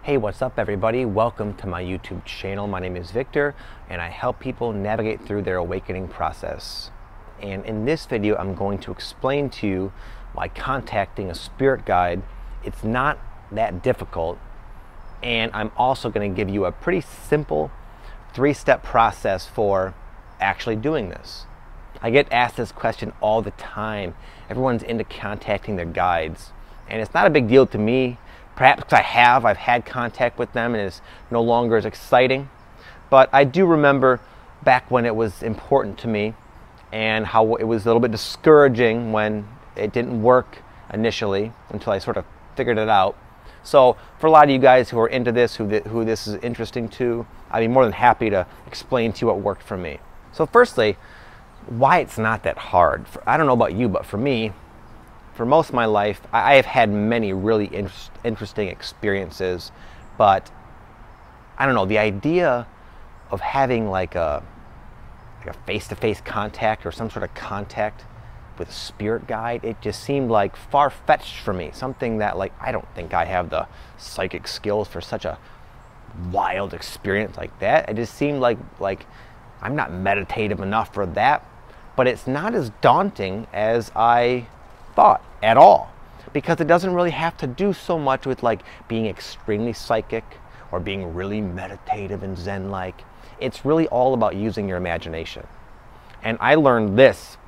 Hey, what's up everybody? Welcome to my YouTube channel. My name is Victor and I help people navigate through their awakening process. And in this video, I'm going to explain to you why contacting a spirit guide, it's not that difficult. And I'm also going to give you a pretty simple 3-step process for actually doing this. I get asked this question all the time. Everyone's into contacting their guides, and it's not a big deal to me. Perhaps because I've had contact with them and it's no longer as exciting. But I do remember back when it was important to me and how it was a little bit discouraging when it didn't work initially until I sort of figured it out. So for a lot of you guys who are into this, who this is interesting to, I'd be more than happy to explain to you what worked for me. So firstly, why it's not that hard. I don't know about you, but for me, for most of my life, I have had many really interesting experiences, but I don't know, the idea of having like a face-to-face contact or some sort of contact with a spirit guide, it just seemed like far-fetched for me. Something that, like, I don't think I have the psychic skills for such a wild experience like that. It just seemed like I'm not meditative enough for that, but it's not as daunting as I thought at all, because it doesn't really have to do so much with like being extremely psychic or being really meditative and zen-like. It's really all about using your imagination. And I learned this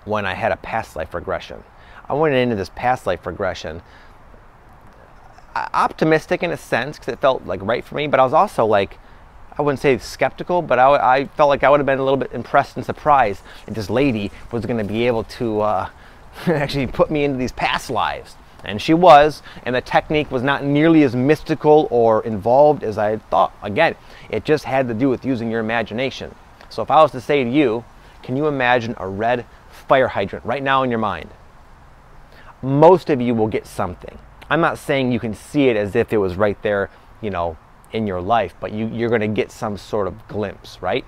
when I had a past life regression. I went into this past life regression optimistic in a sense because it felt like right for me, but I was also like, I wouldn't say skeptical, but I felt like I would have been a little bit impressed and surprised that this lady was going to be able to actually put me into these past lives. And she was, and the technique was not nearly as mystical or involved as I had thought. Again, it just had to do with using your imagination. So if I was to say to you, can you imagine a red fire hydrant right now in your mind? Most of you will get something. I'm not saying you can see it as if it was right there, you know, in your life, but you're going to get some sort of glimpse, right?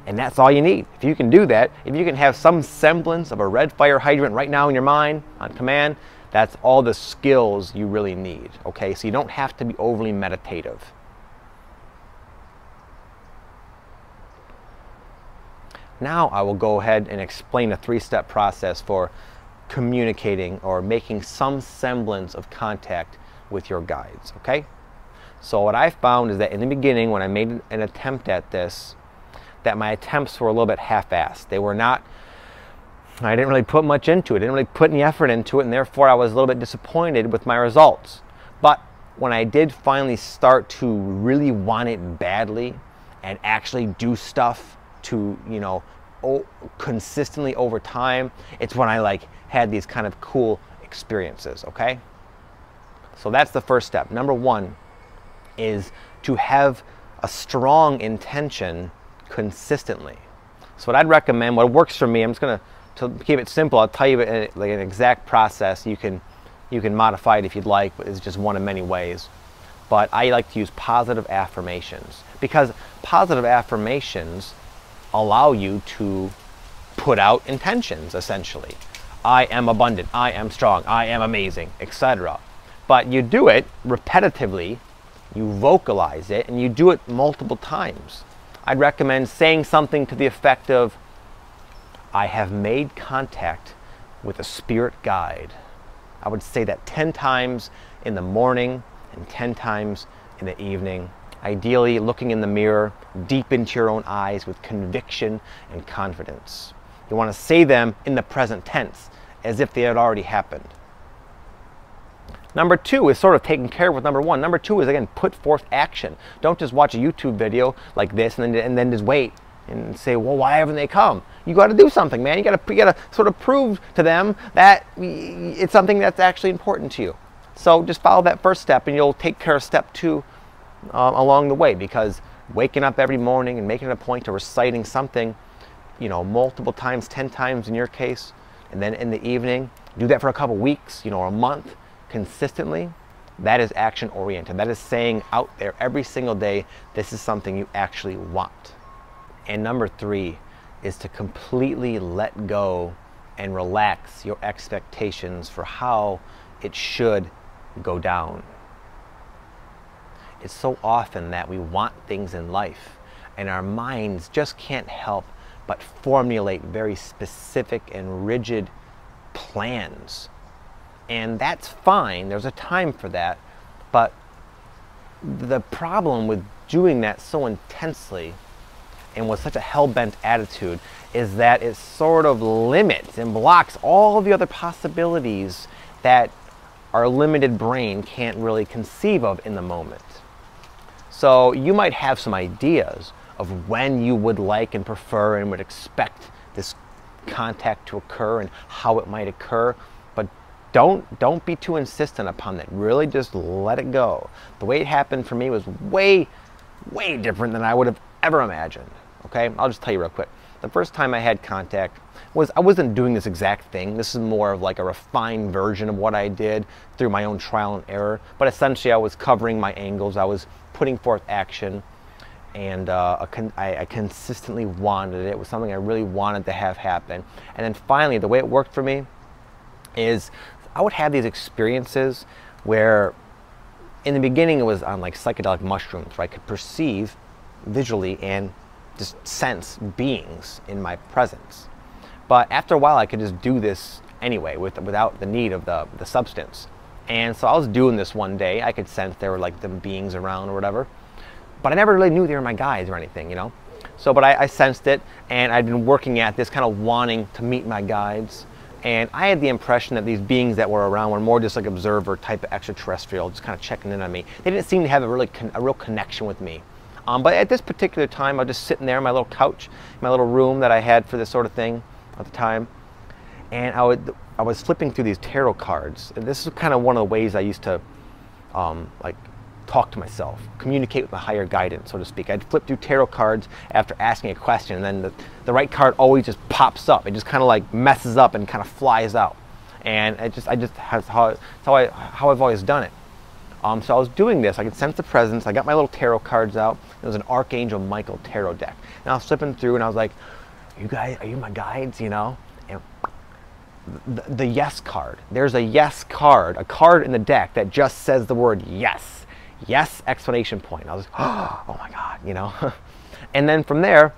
And that's all you need. If you can do that, if you can have some semblance of a red fire hydrant right now in your mind on command, that's all the skills you really need, okay? So you don't have to be overly meditative. Now I will go ahead and explain a 3-step process for communicating or making some semblance of contact with your guides, okay? So what I found is that in the beginning, when I made an attempt at this, that my attempts were a little bit half-assed. They were not, I didn't really put much into it. I didn't really put any effort into it, and therefore I was a little bit disappointed with my results. But when I did finally start to really want it badly and actually do stuff to, you know, consistently over time, it's when I like had these kind of cool experiences, okay? So that's the first step. Number 1 is to have a strong intention consistently. So what I'd recommend, what works for me, I'm just going to keep it simple, I'll tell you like an exact process. You can modify it if you'd like, but it's just one of many ways. But I like to use positive affirmations, because positive affirmations allow you to put out intentions, essentially. I am abundant, I am strong, I am amazing, etc. But you do it repetitively, you vocalize it, and you do it multiple times. I'd recommend saying something to the effect of, I have made contact with a spirit guide. I would say that 10 times in the morning and 10 times in the evening. Ideally, looking in the mirror, deep into your own eyes with conviction and confidence. You want to say them in the present tense, as if they had already happened. Number 2 is sort of taken care of with number 1. Number 2 is, again, put forth action. Don't just watch a YouTube video like this and then just wait and say, well, why haven't they come? You got to do something, man. You got to sort of prove to them that it's something that's actually important to you. So just follow that first step, and you'll take care of step 2 along the way, because waking up every morning and making it a point to reciting something, you know, multiple times, 10 times in your case, and then in the evening, do that for a couple weeks, you know, or a month, consistently, that is action oriented. That is saying out there every single day, this is something you actually want. And number 3 is to completely let go and relax your expectations for how it should go down. it's so often that we want things in life, and our minds just can't help but formulate very specific and rigid plans. And that's fine, there's a time for that, but the problem with doing that so intensely and with such a hell-bent attitude is that it sort of limits and blocks all the other possibilities that our limited brain can't really conceive of in the moment. So you might have some ideas of when you would like and prefer and would expect this contact to occur and how it might occur, but don't be too insistent upon that. Really just let it go. The way it happened for me was way different than I would have ever imagined. Okay, I'll just tell you real quick. The first time I had contact I wasn't doing this exact thing. This is more of like a refined version of what I did through my own trial and error. But essentially I was covering my angles, I was putting forth action, and I consistently wanted it. It was something I really wanted to have happen. And then finally, the way it worked for me is I would have these experiences where in the beginning it was on like psychedelic mushrooms, where I could perceive visually and just sense beings in my presence. But after a while I could just do this anyway without the need of the substance. And so I was doing this one day. I could sense there were like them beings around or whatever, but I never really knew they were my guides or anything, you know. So but I sensed it, and I'd been working at this, kind of wanting to meet my guides. And I had the impression that these beings that were around were more just like observer type of extraterrestrial, just kind of checking in on me. They didn't seem to have a real connection with me. But at this particular time, I was just sitting there on my little couch, my little room that I had for this sort of thing at the time, and I was flipping through these tarot cards. And this is kind of one of the ways I used to like talk to myself, communicate with my higher guidance, so to speak. I'd flip through tarot cards after asking a question, and then the right card always just pops up. It just kind of like messes up and kind of flies out. And that's how I've always done it. So I was doing this, I could sense the presence. I got my little tarot cards out. It was an Archangel Michael tarot deck. And I was flipping through and I was like, you guys, are you my guides, you know? And the yes card, there's a yes card, a card in the deck that just says the word yes. Yes, exclamation point. I was like, oh my God, you know? And then from there,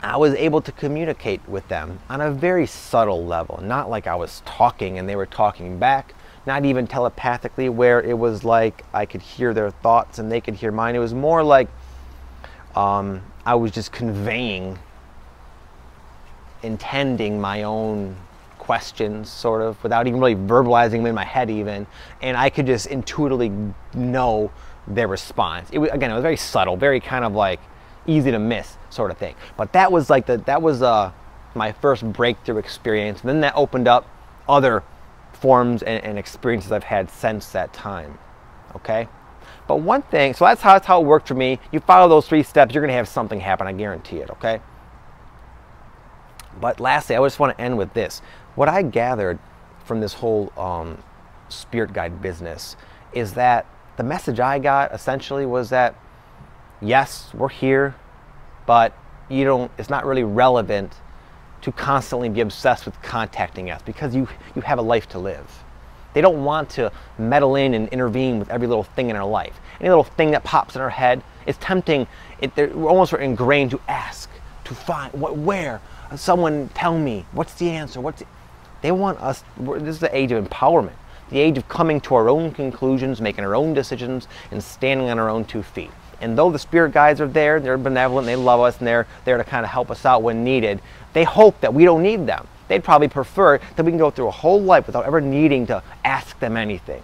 I was able to communicate with them on a very subtle level. Not like I was talking and they were talking back. Not even telepathically, where it was like I could hear their thoughts and they could hear mine. It was more like I was just conveying, intending my own questions, sort of, without even really verbalizing them in my head even. And I could just intuitively know their response. It was very subtle, very kind of like easy to miss sort of thing. But that was like my first breakthrough experience. And then that opened up other forms and experiences I've had since that time. Okay, but one thing, so that's how it worked for me. You follow those 3 steps, you're gonna have something happen, I guarantee it. Okay, but lastly, I just want to end with this. What I gathered from this whole spirit guide business is that the message I got essentially was that yes, we're here, but it's not really relevant to constantly be obsessed with contacting us, because you have a life to live. They don't want to meddle in and intervene with every little thing in our life. Any little thing that pops in our head, it's tempting. We're almost ingrained to ask, to find, where? Someone tell me, what's the answer? They want us, this is the age of empowerment, the age of coming to our own conclusions, making our own decisions, and standing on our own 2 feet. And though the spirit guides are there, they're benevolent, they love us, and they're there to kind of help us out when needed, they hope that we don't need them. They'd probably prefer that we can go through a whole life without ever needing to ask them anything.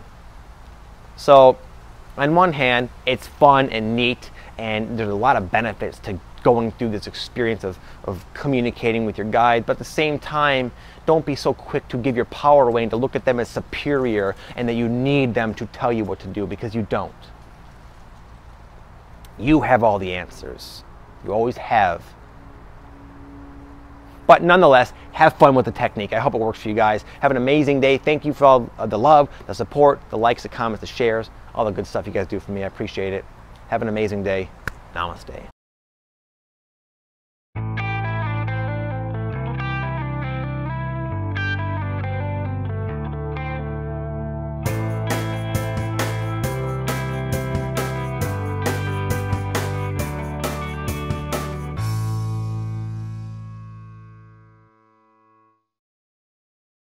So, on one hand, it's fun and neat, and there's a lot of benefits to going through this experience of communicating with your guide, but at the same time, don't be so quick to give your power away and to look at them as superior and that you need them to tell you what to do, because you don't. You have all the answers. You always have. But nonetheless, have fun with the technique. I hope it works for you guys. Have an amazing day. Thank you for all the love, the support, the likes, the comments, the shares, all the good stuff you guys do for me. I appreciate it. Have an amazing day. Namaste.